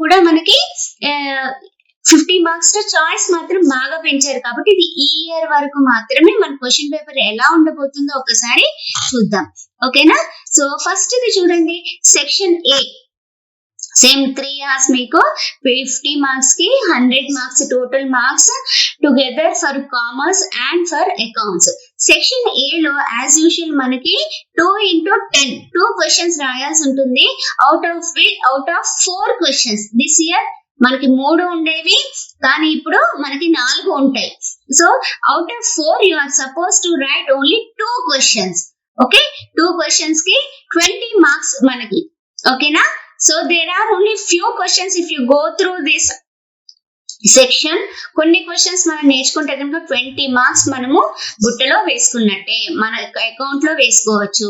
కూడా మనకి 50 మార్క్స్ లో చాయిస్ మాత్రం బాగా పెంచారు కాబట్టి ఇది ఈ ఇయర్ వరకు మాత్రమే మన క్వశ్చన్ పేపర్ ఎలా ఉండబోతుందో ఒకసారి చూద్దాం. ఓకేనా? సో ఫస్ట్ ఇది చూడండి, సెక్షన్ ఏ సేమ్ 3 hours మీకు 50 మార్క్స్ కి 100 marks total marks together for commerce and for accounts. Section ఏ లో యాజ్ యూజువల్ మనకి 2 into 10 2 క్వశ్చన్స్ రాయాల్సి ఉంటుంది. Out of 4 questions this year మనకి 3 ఉండేవి కానీ ఇప్పుడు మనకి 4 ఉంటాయి. So out of 4 you are suppose to write only 2 questions. Okay, 2 questions కి 20 మార్క్స్ మనకి. ఓకేనా? So there are only few questions if you go through this section. కొన్ని క్వశ్చన్స్ మనం నేర్చుకుంటే కనుక 20 మార్క్స్ మనము బుట్టలో వేసుకున్నట్టే, మన అకౌంట్ లో వేసుకోవచ్చు.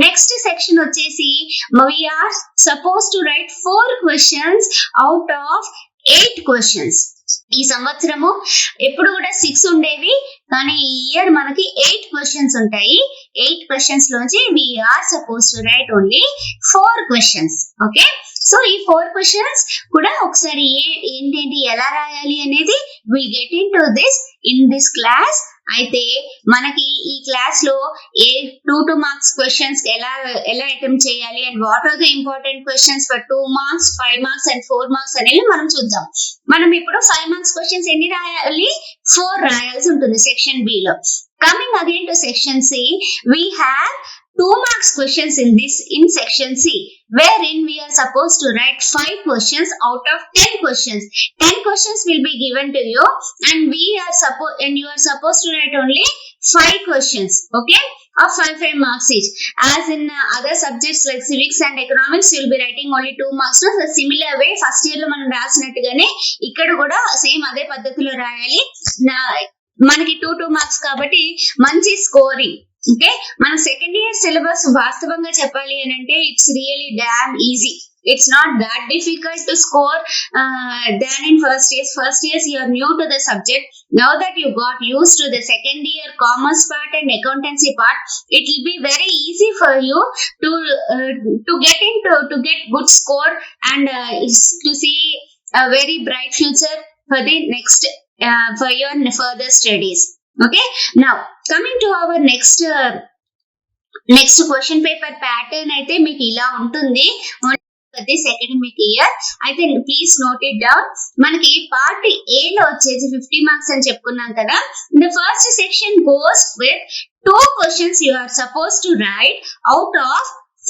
నెక్స్ట్ సెక్షన్ వచ్చేసి we are supposed to write 4 questions out of 8 questions. ఈ సంవత్సరము ఎప్పుడు కూడా 6 ఉండేవి కానీ ఈ ఇయర్ మనకి 8 క్వశ్చన్స్ ఉంటాయి. 8 క్వశ్చన్స్ లోంచి we are supposed to write only 4 questions. Okay, so ఈ 4 క్వశ్చన్స్ కూడా ఒకసారి ఏంటి ఎలా రాయాలి అనేది we'll get into this in this class. అయితే మనకి ఈ క్లాస్ లో ఏ 2 మార్క్స్ క్వశ్చన్స్ ఎలా అటెంప్ట్ చేయాలి and what are the important questions for 2 marks 5 marks and 4 marks అనేవి మనం చూద్దాం. మనం ఇప్పుడు 5 మార్క్స్ క్వశ్చన్స్ ఎన్ని రాయాలి? 4 రాయాల్సి ఉంటుంది సెక్షన్ బి లో. Coming again to section C, we have 2 marks questions in section C, wherein we are supposed to write 5 questions out of 10 questions. 10 questions will be given to you and you are supposed to write only 5 questions. Okay, of 5 marks each. As in other subjects like civics and economics, you will be writing only 2 marks. So the similar way first year lo manam rasinatugane ikkada kuda same ade paddhathilo rayali. మనకి 2 marks కాబట్టి మంచి scoring. Okay, మన second year syllabus వాస్తవంగా చెప్పాలి అని అంటే it's really damn easy. It's not that difficult to score than in first years. First years you are new to the subject. Now that you got used to the second year commerce part and accountancy part, it will be very easy for you to get good score and to see a very bright future for the next for your further studies. Okay, now coming to our next question paper pattern అయితే మీకు ఇలా ఉంటుంది this academic year. అయితే please note it down. మనకి part A లో వచ్చేసి 50 marks అని చెప్పుకున్నాం కదా. The first section goes with 2 questions you are supposed to write out of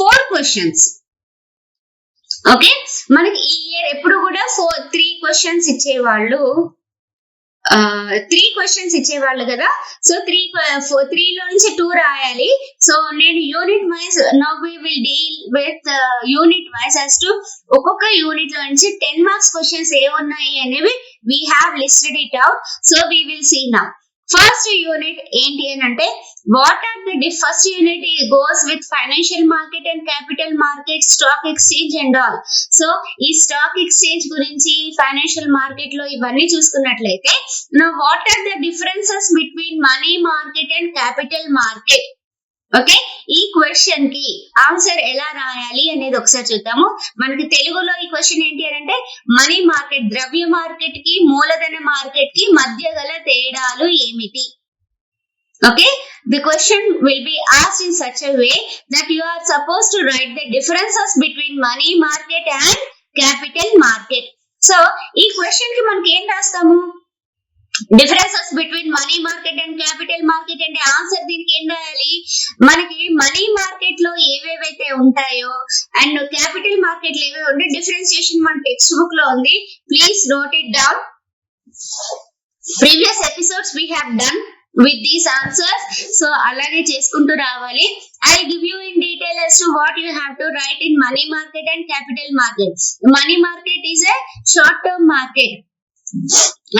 4 questions. Okay, మనకి ఈ ఇయర్ ఎప్పుడు కూడా 3 questions ఇచ్చేవాళ్ళు, 3 క్వశ్చన్స్ ఇచ్చేవాళ్ళు కదా. సో 3 లో నుంచి 2 రాయాలి. సో నేను unit wise now we will deal with unit wise as to ఒక్కొక్క యూనిట్ లో నుంచి 10 మార్క్స్ క్వశ్చన్స్ ఏ ఉన్నాయి అనేవి we have listed it out. So we will see now. First unit ఏంటి అని అంటే what are the first unit goes with financial market and capital market, stock exchange and all. So ఈ stock exchange గురించి, financial market లో ఇవన్నీ చూసుకున్నట్లయితే what are the differences between money market and capital market. Okay, ఈ question కి answer ఎలా రాయాలి అనేది ఒకసారి చూద్దాము. మనకి తెలుగులో ఈ క్వశ్చన్ ఏంటి అంటే మనీ మార్కెట్, ద్రవ్య మార్కెట్ కి మూలధన మార్కెట్ కి మధ్య గల తేడాలు ఏమిటి. Okay, the question will be asked in such a way that you are supposed to write the differences between money market and capital market. So ఈ క్వశ్చన్ కి మనకి ఏం రాస్తాము? Differences between money market and capital market అంటే answer దీనికి ఏం రాయాలి? మనకి మనీ మార్కెట్ లో ఏవేవైతే ఉంటాయో అండ్ క్యాపిటల్ మార్కెట్ లో ఏవేవి ఉంటాయి డిఫరెన్షియేషన్ మన టెక్స్ట్ బుక్ లో ఉంది. Please note it down. Previous episodes we have done with these answers. So alage cheskuntu ravali. I'll give you in detail as to what you have to write in money market and capital market. Money market is a short term market.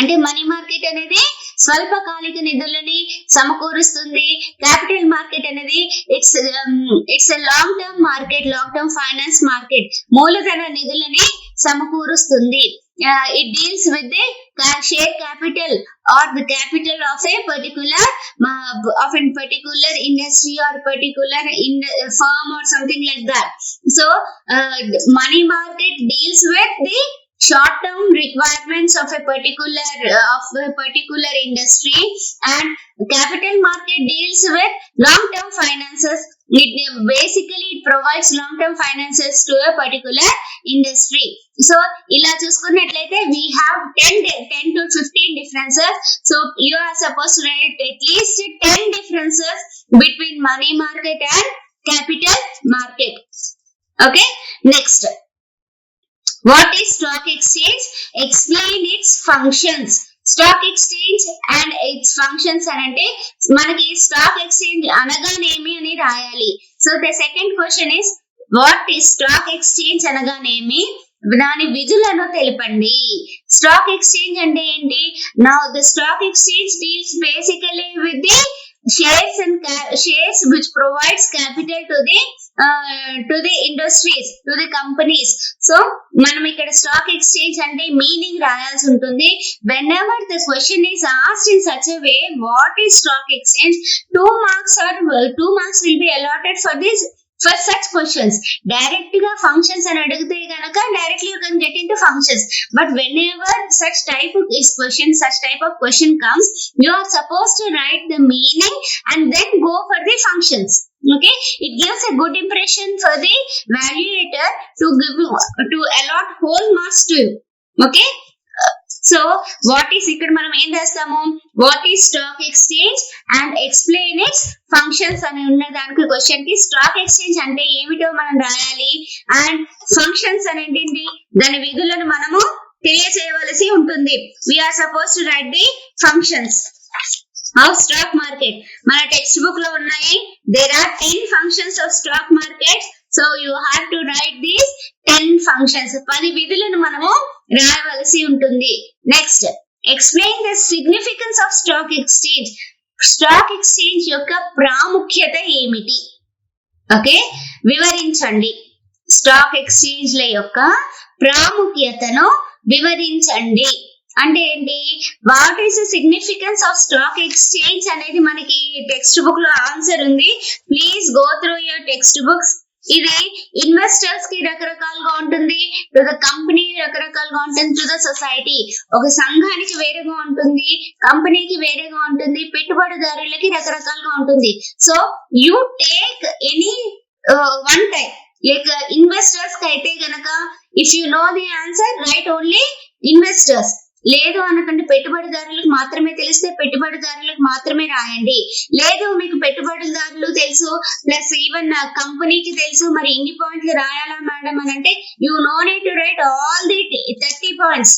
అంటే money market అనేది స్వల్పకాలిక నిధులని సమకూరుస్తుంది. Capital market అనేది it's long term market, long term finance market, మూలధన నిధులని సమకూరుస్తుంది. It deals with the share capital or the capital of a particular industry or particular firm or something like that. So money market deals with the short term requirements of a particular industry, and capital market deals with long term finances. It provides long term finances to a particular industry. So ila chusukunnatlaithe we have 10 to 15 differences. So you are supposed to write at least 10 differences between money market and capital market. Okay, next, what is stock exchange? Explain its functions. Stock exchange and its functions అంటే మనకి stock exchange అనగానేమి అని రాయాలి. So the second question is what is stock exchange అనగానేమి, దాని విధులను తెలపండి. Stock exchange అంటే ఏంటి? Now the stock exchange deals basically with the shares which provides capital to the industries, to the companies. So మనం ఇక్కడ స్టాక్ ఎక్స్చేంజ్ అంటే meaning రాయాల్సి ఉంటుంది. whenever the question is asked in such a way, what is stock exchange, 2 marks will be allotted for such questions. Direct ga functions and adigute ganaka directly you can get into functions, but whenever such type of question comes, you are supposed to write the meaning and then go for the functions. Okay, it gives a good impression for the evaluator to allot whole marks to you. Okay, so what is ఇక్కడ మనం ఏం చేస్తాము, what is stock exchange and explain its functions అని ఉన్న దానికి question కి stock exchange అంటే ఏమిటో మనం రాయాలి, అండ్ ఫంక్షన్స్ అనేది దాని విధులను మనము తెలియజేయవలసి ఉంటుంది. we are supposed to write the functions of stock market. మన టెక్స్ట్ బుక్ లో ఉన్నాయి. there are 10 functions of stock market. So you have to write these 10 functions. 10 విధులను మనము రాయవలసి ఉంటుంది. Next, explain the significance of stock exchange. Stock exchange యొక్క ప్రాముఖ్యత ఏమిటి? Okay, వివరించండి. స్టాక్ ఎక్స్చేంజ్ల యొక్క ప్రాముఖ్యతను వివరించండి అంటే ఏంటి? What is the significance of stock exchange అనేది మనకి టెక్స్ట్ బుక్ లో ఆన్సర్ ఉంది. Please go through your text books. ఇది ఇన్వెస్టర్స్ కి రకరకాలుగా ఉంటుంది, టు ద కంపెనీ రకరకాలుగా ఉంటుంది, టు ద సొసైటీ. ఒక సంఘానికి వేరేగా ఉంటుంది, కంపెనీకి వేరేగా ఉంటుంది, పెట్టుబడిదారులకి రకరకాలుగా ఉంటుంది. So you take any one type. Like investors కి అయితే గనక if you know the answer right only investors. లేదు అనకంటే పెట్టుబడిదారులకు మాత్రమే తెలిస్తే పెట్టుబడిదారులకు మాత్రమే రాయండి. లేదు మీకు పెట్టుబడిదారులు తెలుసు ప్లస్ ఈవెన్ కంపెనీకి తెలుసు, మరి ఇన్ని పాయింట్లు రాయాలా మేడం అని అంటే you know need to right all the 30 points.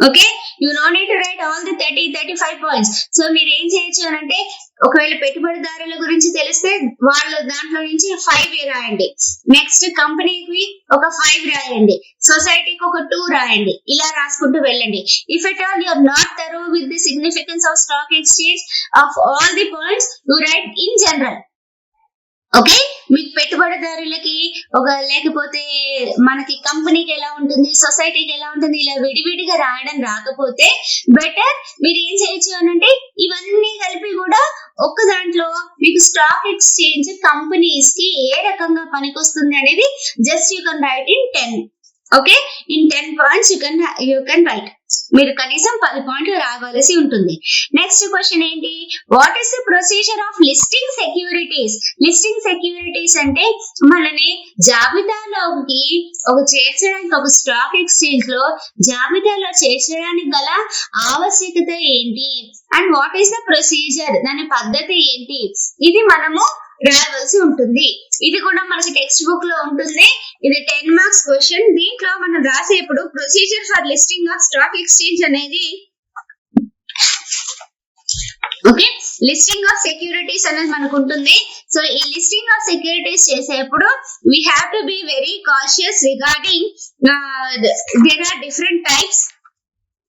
Okay, you know need to right all the 35 points. So మీరు ఏం చేయొచ్చు అని అంటే ఒకవేళ పెట్టుబడిదారుల గురించి తెలిస్తే వాళ్ళ దాంట్లో నుంచి 5 రాయండి, నెక్స్ట్ కంపెనీకి ఒక 5 రాయండి, సొసైటీకి ఒక 2 రాయండి, ఇలా రాసుకుంటూ వెళ్ళండి. If at all you are not thorough with the significance of stock exchange of all the points, you write in general. Okay, మీకు పెట్టుబడిదారులకి ఒక లేకపోతే మనకి కంపెనీకి ఎలా ఉంటుంది, సొసైటీకి ఎలా ఉంటుంది, ఇలా విడివిడిగా రాయడం రాకపోతే బెటర్ మీరు ఏం చేయొచ్చు అని అంటే ఇవన్నీ కలిపి కూడా ఒక్క దాంట్లో మీకు స్టాక్ ఎక్స్చేంజ్ కంపెనీస్ కి ఏ రకంగా పనికొస్తుంది అనేది just you can write in 10. Okay, in 10 points you can write. మీరు కనీసం 10 పాయింట్లు రావాల్సి ఉంటుంది. నెక్స్ట్ క్వశ్చన్ ఏంటి? What is the procedure of listing securities? Listing securities అంటే మనని జాబితాలోకి చేర్చడానికి, ఒక స్టాక్ ఎక్స్చేంజ్ లో జాబితాలో చేర్చడానికి గల ఆవశ్యకత ఏంటి, and what is the procedure, దాని పద్ధతి ఏంటి, ఇది మనము రాయవలసి ఉంటుంది. ఇది కూడా మనకి టెక్స్ట్ బుక్ లో ఉంటుంది. ఇది 10 మార్క్స్ క్వశ్చన్. దీంట్లో మనం రాసేప్పుడు procedure for listing of stock exchange అనేది, ఓకే, లిస్టింగ్ ఆఫ్ సెక్యూరిటీస్ అనేది మనకు ఉంటుంది. సో ఈ లిస్టింగ్ ఆఫ్ సెక్యూరిటీస్ చేసేప్పుడు we have to be very cautious regarding there are different types.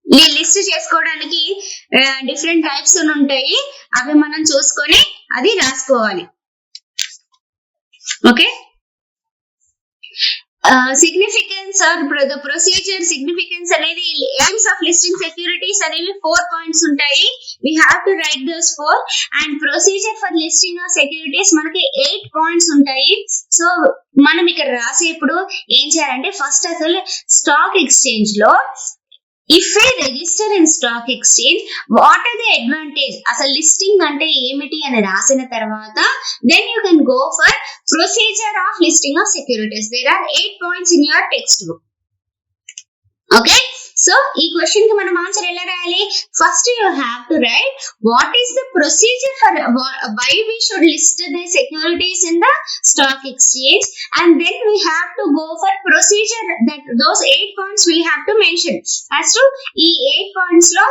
ఈ లిస్ట్ చేసుకోవడానికి డిఫరెంట్ టైప్స్ ఉంటాయి, అవి మనం చూసుకొని అది రాసుకోవాలి. Okay, significance or the procedure significance అనేది aims of listing securities అనేవి 4 points ఉంటాయి. We have to write those 4 and procedure for listing of securities మనకి 8 points ఉంటాయి. సో మనం ఇక్కడ రాసేప్పుడు ఏం చేయాలంటే ఫస్ట్ అసలు స్టాక్ ఎక్స్చేంజ్ లో if we register in stock exchange, what are the advantage? అసలు లిస్టింగ్ అంటే ఏమిటి అని రాసిన తర్వాత then you can go for procedure of listing of securities. There are 8 points in your textbook. Okay, so ఈ question కి మనం ఆన్సర్ ఎలా రాయాలి? First you have to write what is the procedure for why we should list the securities in the stock exchange, and then we have to go for procedure that those 8 points we have to mention. As to ఈ 8 points లో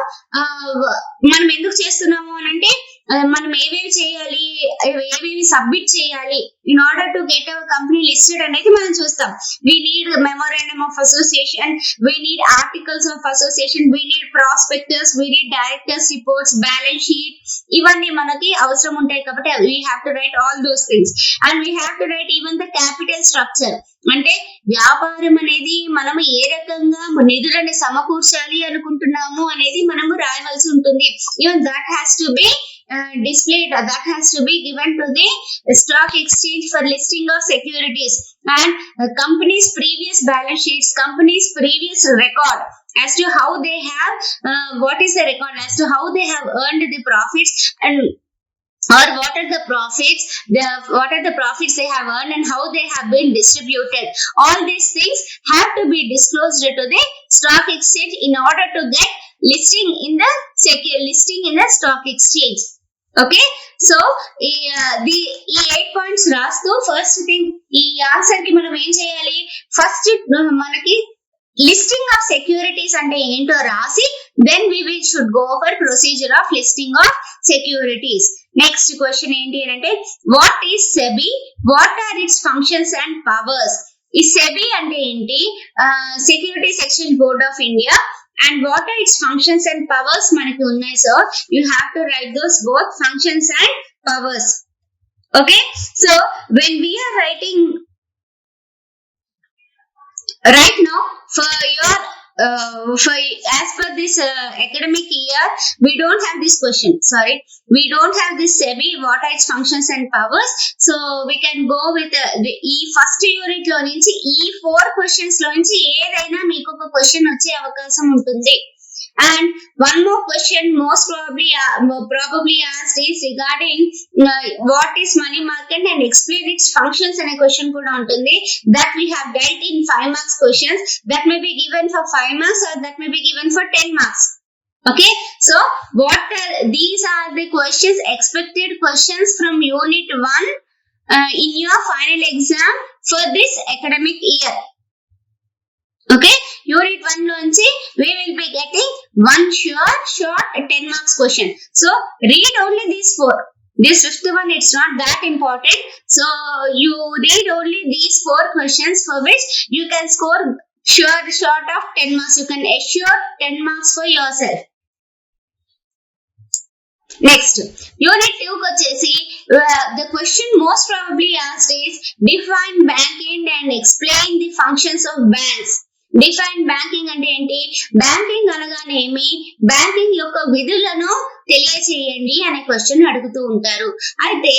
మనం ఎందుకు చేస్తున్నాము అని అంటే మనం ఏవేవి చేయాలి, ఏవేవి సబ్మిట్ చేయాలి in order to get our company listed అనేది మనం చూస్తాం. We need memorandum of association, we need articles of association, we need prospectus, we need directors reports, balance sheet, ఇవన్నీ మనకి అవసరం ఉంటాయి కాబట్టి we have to write all those things, and we have to write even the capital structure. అంటే వ్యాపారం అనేది మనం ఏ రకంగా నిధులను సమకూర్చాలి అనుకుంటున్నాము అనేది మనము రాయవలసి ఉంటుంది. even that has to be displayed, that has to be given to the stock exchange for listing of securities, and company's previous balance sheets, company's previous record as to how they have what is the record as to how they have earned the profits, and or what are the profits they have earned and how they have been distributed. All these things have to be disclosed to the stock exchange in order to get listing in the stock exchange. Okay, so the 8 points rastu first thing ee answer ki manam em cheyali, first manaki listing of securities ante ento rasi then we should go for procedure of listing of securities. Next question enti ante what is SEBI, what are its functions and powers? Is SEBI ante enti Securities Exchange Board of India, and what are its functions and powers manaki unnai. So you have to write those both functions and powers. Okay, so when we are writing right now for your for as per this academic year we don't have this question, sorry, we don't have this SEBI, what are its functions and powers. So we can go with the first unit lo nunchi 4 questions lo nunchi edaina meeku oka question vache avakasam untundi. And one more question most probably asked is regarding what is money market and explain its functions ane question kuda untundi, that we have dealt in 5 marks questions, that may be given for 5 marks or that may be given for 10 marks. Okay, so these are the questions, expected questions from unit 1 in your final exam for this academic year. Okay, unit 1 lonchi we will be getting one short 10 marks question. So read only these 4. This 5th one it's not that important, so you read only these 4 questions for which you can score short of 10 marks. You can assure 10 marks for yourself. Next, unit 2 kochesi the question most probably asked is define banking and explain the functions of banks. Define banking అంటే ఏంటి, banking అనగానేమి, banking యొక్క విధులను తెలియచేయండి అనే question అడుగుతూ ఉంటారు. అయితే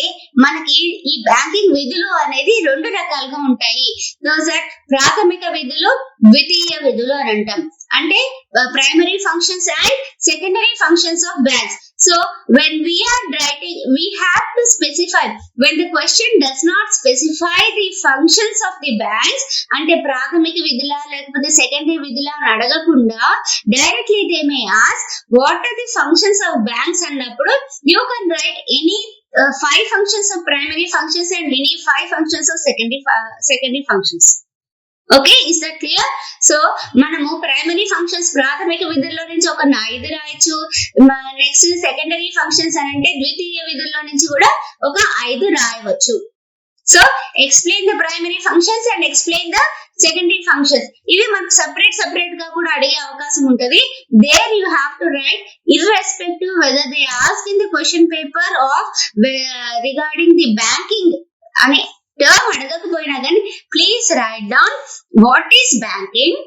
మనకి ఈ బ్యాంకింగ్ విధులు అనేది 2 రకాలుగా ఉంటాయి. దోస్ ఆర్ ప్రాథమిక విధులు, ద్వితీయ విధులు అని అంటాం. అంటే primary functions and secondary functions of banks. So when we are writing, we have to specify. When the question does not specify the functions of the banks, ante prathamika vidula lekapothe secondary vidula ani adagakunda directly they may ask what are the functions of banks annappudu you can write any 5 functions of primary functions and any 5 functions of secondary functions. Okay, is that clear? So మనము primary functions ప్రాథమిక విధుల్లో నుంచి ఒక 5 రాయొచ్చు. Next secondary functions అని అంటే ద్వితీయ విధుల్లో నుంచి కూడా ఒక 5 రాయవచ్చు. So explain the primary functions and explain the secondary functions. ఇవి మనకు సెపరేట్ గా కూడా అడిగే అవకాశం ఉంటది. There you have to write irrespective whether they ask in the question paper of regarding the banking అనే టర్మ్ అడగకపోయినా కానీ please right down what is banking,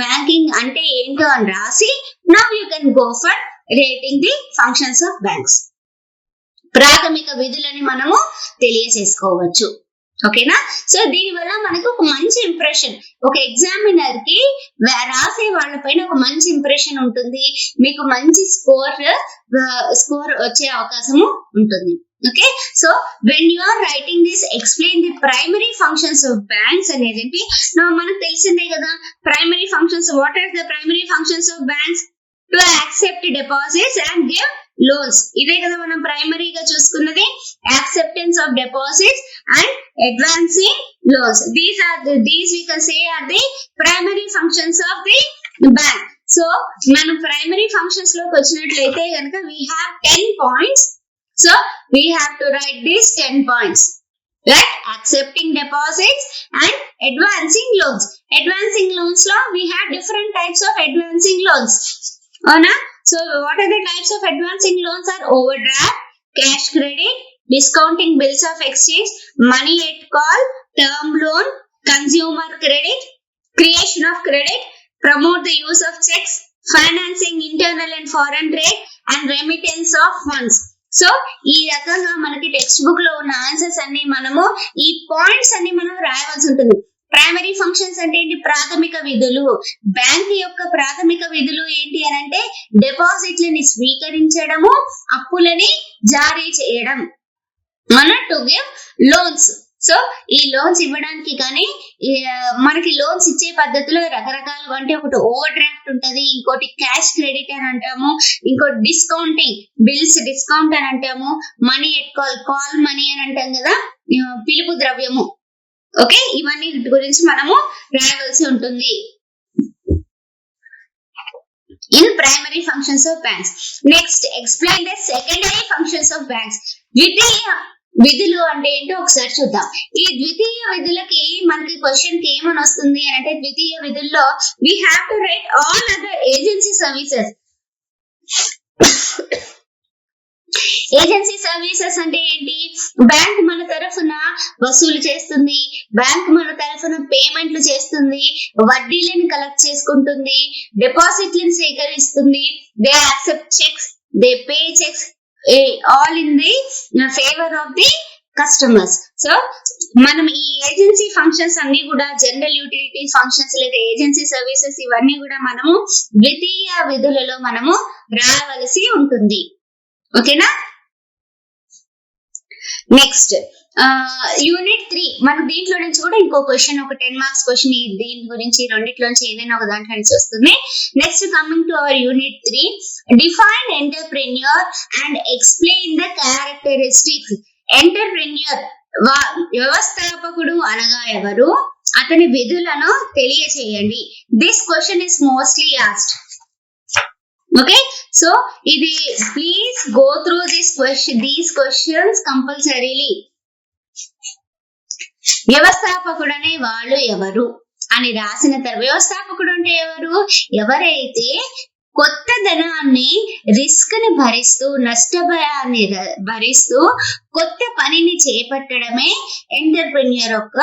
banking అంటే ఏంటో అని రాసి now you can go for rating the functions of banks. ప్రాథమిక విధులని మనము తెలియచేసుకోవచ్చు. ఓకేనా? సో దీని వల్ల మనకు ఒక మంచి ఇంప్రెషన్, ఒక ఎగ్జామినర్ కి రాసే వాళ్ళ పైన ఒక మంచి ఇంప్రెషన్ ఉంటుంది, మీకు మంచి స్కోర్ వచ్చే అవకాశము ఉంటుంది. Okay, so when you are writing this explain the primary functions of banks అనేది మనకు తెలిసిందే కదా. Primary functions, what are the primary functions of banks? To accept deposits and give loans. ఇదే కదా మనం ప్రైమరీగా చూసుకున్నది, acceptance of deposits and advancing loans. These we can say are the primary functions of the bank. So మనం primary functions లోకి వచ్చినట్లయితే కనుక we have 10 points. So we have to write these 10 points. Right? Accepting deposits and advancing loans. Advancing loans lo we have different types of advancing loans. So what are the types of advancing loans? Are overdraft, cash credit, discounting bills of exchange, money at call, term loan, consumer credit, creation of credit, promote the use of checks, financing internal and foreign trade, and remittance of funds. So ఈ రకంగా మనకి text book లో ఉన్న answers అన్ని మనము ఈ points అన్ని మనం రాయవలసి ఉంటుంది. ప్రైమరీ ఫంక్షన్స్ అంటే ఏంటి? ప్రాథమిక విధులు. బ్యాంక్ యొక్క ప్రాథమిక విధులు ఏంటి అని అంటే డిపాజిట్లని స్వీకరించడము, అప్పులని జారీ చేయడం. To give loans. సో ఈ లోన్స్ ఇవ్వడానికి కానీ మనకి లోన్స్ ఇచ్చే పద్ధతిలో రకరకాలు, అంటే ఒకటి ఓవర్ డ్రాఫ్ట్ ఉంటది, ఇంకోటి క్యాష్ క్రెడిట్ అని అంటాము, ఇంకోటి డిస్కౌంటింగ్ బిల్స్ డిస్కౌంట్ అని అంటాము, మనీ ఎట్ కాల్ మనీ అని అంటాం కదా, పిలుపు ద్రవ్యము. ఓకే, ఇవన్నీ గురించి మనము రాయవలసి ఉంటుంది in primary functions of banks. Next, explain the secondary functions of banks. ద్వితీయ విధులు అంటే ఏంటో ఒకసారి చూద్దాం. ఈ ద్వితీయ విధులకి మనకి క్వశ్చన్ కి ఏమని వస్తుంది అని అంటే, ద్వితీయ విధుల్లో we have to write all other agency services. Agency services అంటే ఏంటి? బ్యాంక్ మన తరఫున వసూలు చేస్తుంది, బ్యాంక్ మన తరఫున పేమెంట్లు చేస్తుంది, వడ్డీలను కలెక్ట్ చేసుకుంటుంది, డిపాజిట్లను సేకరిస్తుంది, they accept checks, they pay checks, all in the favour of the customers. So మనం ఈ ఏజెన్సీ ఫంక్షన్స్ అన్ని కూడా జనరల్ యూటిలిటీ ఫంక్షన్స్ లేదా ఏజెన్సీ సర్వీసెస్ ఇవన్నీ కూడా మనము ద్వితీయ విధులలో మనము రావలసి ఉంటుంది. ఓకేనా? Next unit 3. మనకు దీంట్లో నుంచి కూడా ఇంకో క్వశ్చన్, ఒక 10 మార్క్స్ క్వశ్చన్ దీని గురించి రెండిట్లోంచి ఏదైనా ఒక దాంట్లో నుంచి వస్తుంది. Next coming to our unit 3, define entrepreneur and explain the characteristics. Entrepreneur వ్యవస్థాపకుడు అనగా ఎవరు, అతని విధులను తెలియచేయండి. This question is mostly asked. Okay, so ఇది please go through these questions compulsorily. వ్యవస్థాపకుడు అనే వాళ్ళు ఎవరు అని రాసిన తర్వాత, వ్యవస్థాపకుడు అంటే ఎవరు? ఎవరైతే కొత్త ధనాన్ని, రిస్క్ ని భరిస్తూ, నష్టభయాన్ని భరిస్తూ కొత్త పనిని చేపట్టడమే ఎంటర్ప్రెన్యూర్ యొక్క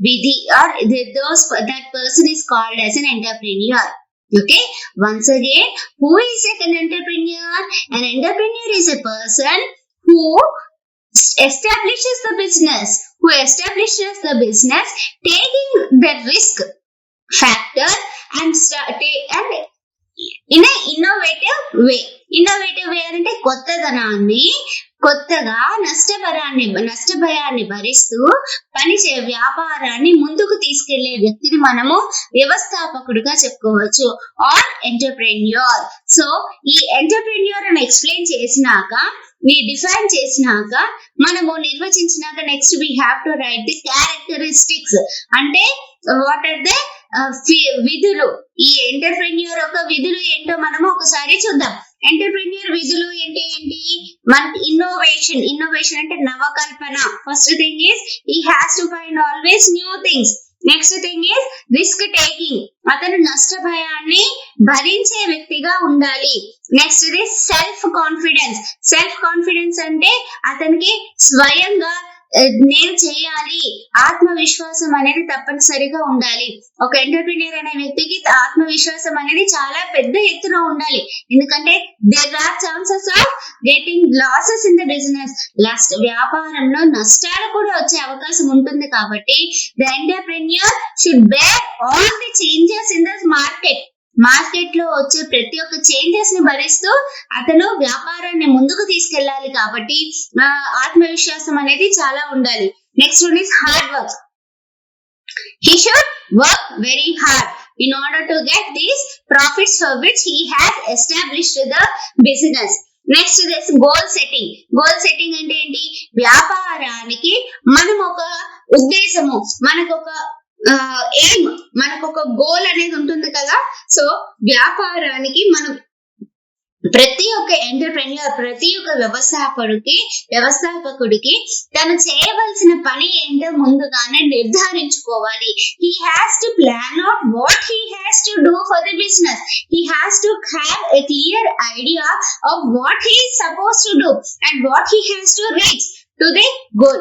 విధి. or that person is called as an entrepreneur. Okay, once again, who is an entrepreneur? An entrepreneur is a person who establishes the business, taking the risk factor and in an innovative way. Innovative way అంటే కొత్త ధనాన్ని, కొత్తగా నష్టభయాన్ని భరిస్తూ వ్యాపారాన్ని ముందుకు తీసుకెళ్లే వ్యక్తిని మనము వ్యవస్థాపకుడిగా చెప్పుకోవచ్చు, ఆర్ ఎంటర్ప్రెన్యూర్. సో ఈ ఎంటర్ప్రెన్యూర్ అని ఎక్స్ప్లెయిన్ చేసినాక, డిఫైన్ చేసినాక, మనము నిర్వచించినాక next we have to write the characteristics. అంటే వాట్ ఆర్ ద విధులు. ఈ ఎంటర్ప్రెన్యూర్ యొక్క విధులు ఏంటో మనము ఒకసారి చూద్దాం. ఎంటర్ప్రెన్యూర్ విధులు అంటే ఏంటి? మనకి ఇన్నోవేషన్ అంటే నవకల్పన. First thing is he has to find always new things. Next thing is risk taking. అతను నష్టభయాన్ని భరించే వ్యక్తిగా ఉండాలి. నెక్స్ట్ ఇది సెల్ఫ్ కాన్ఫిడెన్స్. సెల్ఫ్ కాన్ఫిడెన్స్ అంటే అతనికి స్వయంగా నేను చేయాలి, ఆత్మవిశ్వాసం అనేది తప్పనిసరిగా ఉండాలి. ఒక ఎంటర్‌ప్రెన్యూర్ అనే వ్యక్తికి ఆత్మవిశ్వాసం అనేది చాలా పెద్ద ఎత్తున ఉండాలి. ఎందుకంటే there are chances of getting losses in the business. వ్యాపారంలో నష్టాలు కూడా వచ్చే అవకాశం ఉంటుంది. కాబట్టి the entrepreneur should bear all the changes in the market లో వచ్చే ప్రతి ఒక్క చేంజెస్ ని భరిస్తూ అతను వ్యాపారాన్ని ముందుకు తీసుకెళ్లాలి. కాబట్టి ఆత్మవిశ్వాసం అనేది చాలా ఉండాలి. Next one is hard work. He should work very hard in order to get these profits for which he has established the business. Next this goal setting. Goal setting అంటే ఏంటి? వ్యాపారానికి మనం ఒక ఉద్దేశము, మనకు ఒక ఎయిమ్, మనకు ఒక గోల్ అనేది ఉంటుంది కదా. సో వ్యాపారానికి మనం ప్రతి ఒక్క ఎంటర్‌ప్రెన్యూర్, ప్రతి ఒక్క వ్యవస్థాపకుడికి తను చేయవలసిన పని ఏంటో ముందుగానే నిర్ధారించుకోవాలి. He has to plan out what he has to do for the business. He has to have a clear idea of what he is supposed to do and what he has to reach to the goal.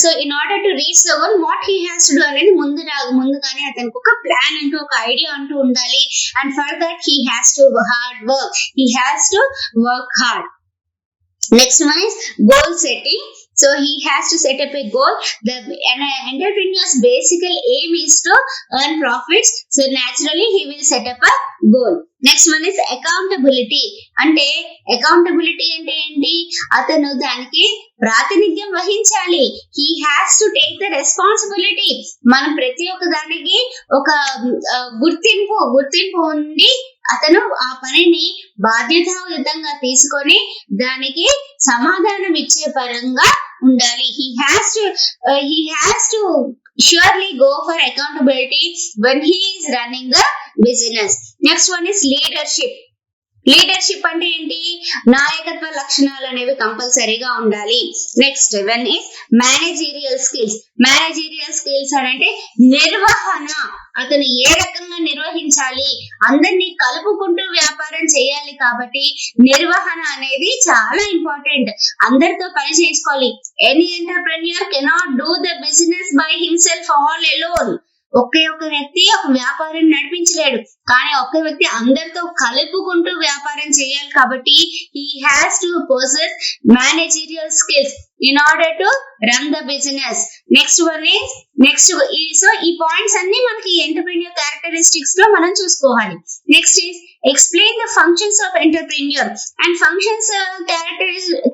So in order to reach the goal, what he has to do అనేది ముందుగానే అతనికి ఒక plan అంటూ, ఒక idea అంటూ ఉండాలి. And for that he has to hard work. He has to work hard. Next one is goal setting. So he has to set up a goal. An entrepreneur's basic aim is to earn profits. So naturally he will set up a goal. Next one is accountability. అంటే accountability అంటే ఏంటి? అతను దానికి ప్రాతినిధ్యం వహించాలి. He has to take the responsibility. మనం ప్రతి ఒక్క దానికి ఒక గుర్తింపు ఉండి అతను ఆ పనిని బాధ్యతాయుతంగా తీసుకొని దానికి సమాధానం ఇచ్చే పరంగా ఉండాలి. He has to surely go for accountability when he is running the business. Next one is leadership. Leadership అంటే ఏంటి? నాయకత్వ లక్షణాలు అనేవి కంపల్సరీగా ఉండాలి. Next one is managerial skills. Managerial skills అంటే నిర్వహణ. అతను ఏ రకంగా నిర్వహించాలి? అందరినీ కలుపుకుంటూ వ్యాపారం చేయాలి. కాబట్టి నిర్వహణ అనేది చాలా ఇంపార్టెంట్. అందరితో పని చేసుకోవాలి. Any entrepreneur cannot do the business by himself all alone. ఒకే ఒక వ్యక్తి ఒక వ్యాపారం నడిపించలేడు. కానీ ఒక్క వ్యక్తి అందరితో కలుపుకుంటూ వ్యాపారం చేయాలి. కాబట్టి he has to possess managerial skills in order to run the business. Next one is so ఈ పాయింట్స్ అన్ని మనకి ఎంటర్‌ప్రెన్యూర్ క్యారెక్టరిస్టిక్స్ లో మనం చూసుకోవాలి. Next is explain the functions of entrepreneur and functions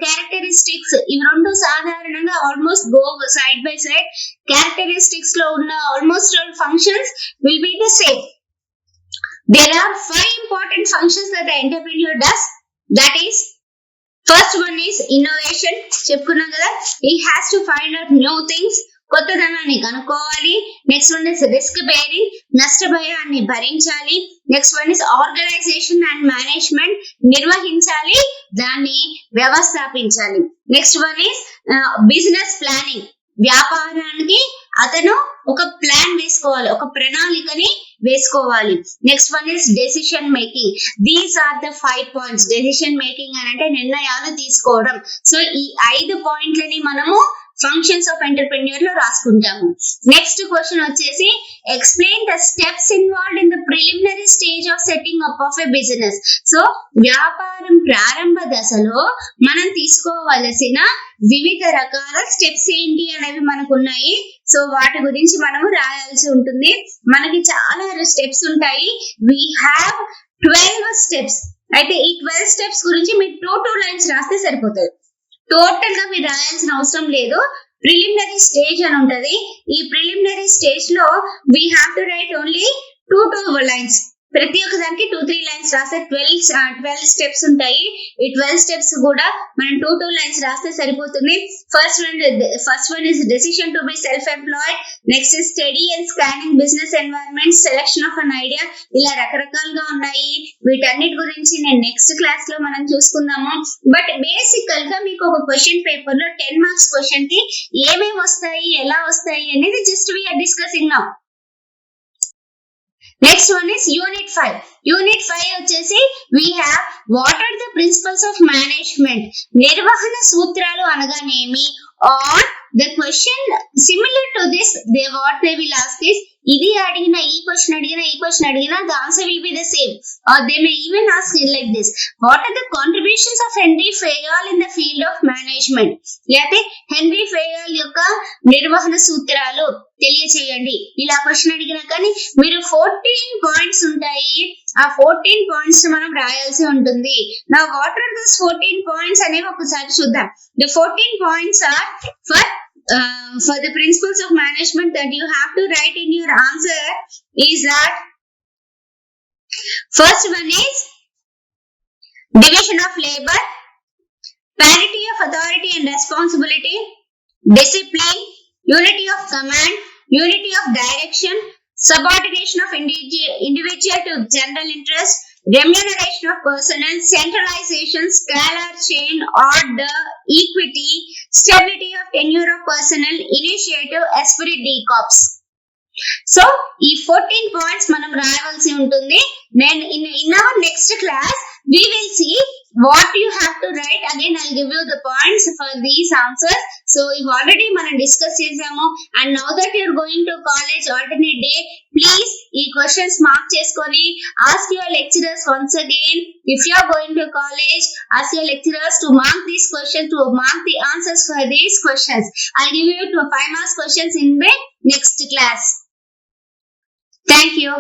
characteristics. ఇవి రెండు సాధారణంగా almost go side by side. Characteristics లో ఉన్న almost all functions will be the same. There are 5 important functions that the entrepreneur does. That is, first one is innovation. చెప్పుకున్నాం కదా. He has to find out new things. కొత్తదనాన్ని కనుక్కోవాలి. Next one is risk bearing. నష్ట భయాన్ని భరించాలి. Next one is organisation and management. నిర్వహించాలి, దాన్ని వ్యవస్థాపించాలి. Next one is business planning. వ్యాపారానికి అతను ఒక ప్లాన్ వేసుకోవాలి, ఒక ప్రణాళికని వేసుకోవాలి. Next one is decision making. These are the 5 points. Decision making అని అంటే నిర్ణయాలు తీసుకోవడం. సో ఈ 5 పాయింట్లని మనము ఫంక్షన్స్ ఆఫ్ ఎంటర్‌ప్రెన్యూర్ లో రాసుకుంటాము. నెక్స్ట్ క్వశ్చన్ వచ్చేసి explain the steps involved in the preliminary stage of setting up of a business. So వ్యాపారం ప్రారంభ దశలో మనం తీసుకోవలసిన వివిధ రకాల స్టెప్స్ ఏంటి అనేవి మనకు ఉన్నాయి. సో వాటి గురించి మనము రాయాల్సి ఉంటుంది. మనకి చాలా స్టెప్స్ ఉంటాయి. we have 12 steps. అయితే ఈ 12 స్టెప్స్ గురించి మీరు 2 లైన్స్ రాస్తే సరిపోతుంది. టోటల్ గా మీరు రాయాల్సిన అవసరం లేదు. ప్రిలిమినరీ స్టేజ్ అని ఉంటది. ఈ ప్రిలిమినరీ స్టేజ్ లో we have to write only 2 lines. ప్రతి ఒక్క దానికి 2-3 లైన్స్ రాస్తే 12 స్టెప్స్ ఉంటాయి. ఈ 12 స్టెప్స్ కూడా మనం 2 లైన్స్ రాస్తే సరిపోతుంది. First one is decision to be self employed. Next is study and scanning business environment, selection of an idea. ఇలా రకరకాలుగా ఉన్నాయి. వీటన్నిటి గురించి నేను నెక్స్ట్ క్లాస్ లో మనం చూసుకుందాము. బట్ బేసికల్ గా మీకు ఒక క్వశ్చన్ పేపర్ లో 10 మార్క్స్ క్వశ్చన్ కి ఏమేమి వస్తాయి, ఎలా వస్తాయి అనేది just we are discussing now. Next one is Unit 5. Unit 5 వచ్చేసి we have what are the principles of management. నిర్వహణ సూత్రాలు అనగానేమి, or the question similar to this, what they will ask is, ఇది అడిగిన ఈ క్వశ్చన్ అడిగినా the answer will be the same, or they may even ask it like this: what are the contributions of Henry Fayol in the field of management? లేకపోతే henry ఫేయల్ యొక్క నిర్వహణ సూత్రాలు తెలియచేయండి. ఇలా క్వశ్చన్ అడిగినా కానీ మీరు 14 పాయింట్స్ ఉంటాయి, ఆ 14 పాయింట్స్ మనం రాయాల్సి ఉంటుంది. నా వాట్ ఆర్ దోస్ 14 పాయింట్స్ అనేవి ఒకసారి చూద్దాం. The 14 points are for the principles of management that you have to write in your answer is that first one is division of labor, parity of authority and responsibility, discipline, unity of command, unity of direction, subordination of individual to general interest, remuneration of personnel, centralization, scalar chain, order, equity, stability of tenure of personnel, initiative, esprit de corps. So, ఈ 14 points మనం రాయవలసి ఉంటుంది. Then in our next class, we will see what you have to write. Again, I'll give you the points for these answers. So, already మనం discuss చేసాము. And now that you're going to college alternate day, please ఈ questions mark చేసుకొని ask your lecturers once again. If you are going to college, ask your lecturers to mark these questions, to mark the answers for these questions. I'll give you 5 marks questions in the next class. Thank you.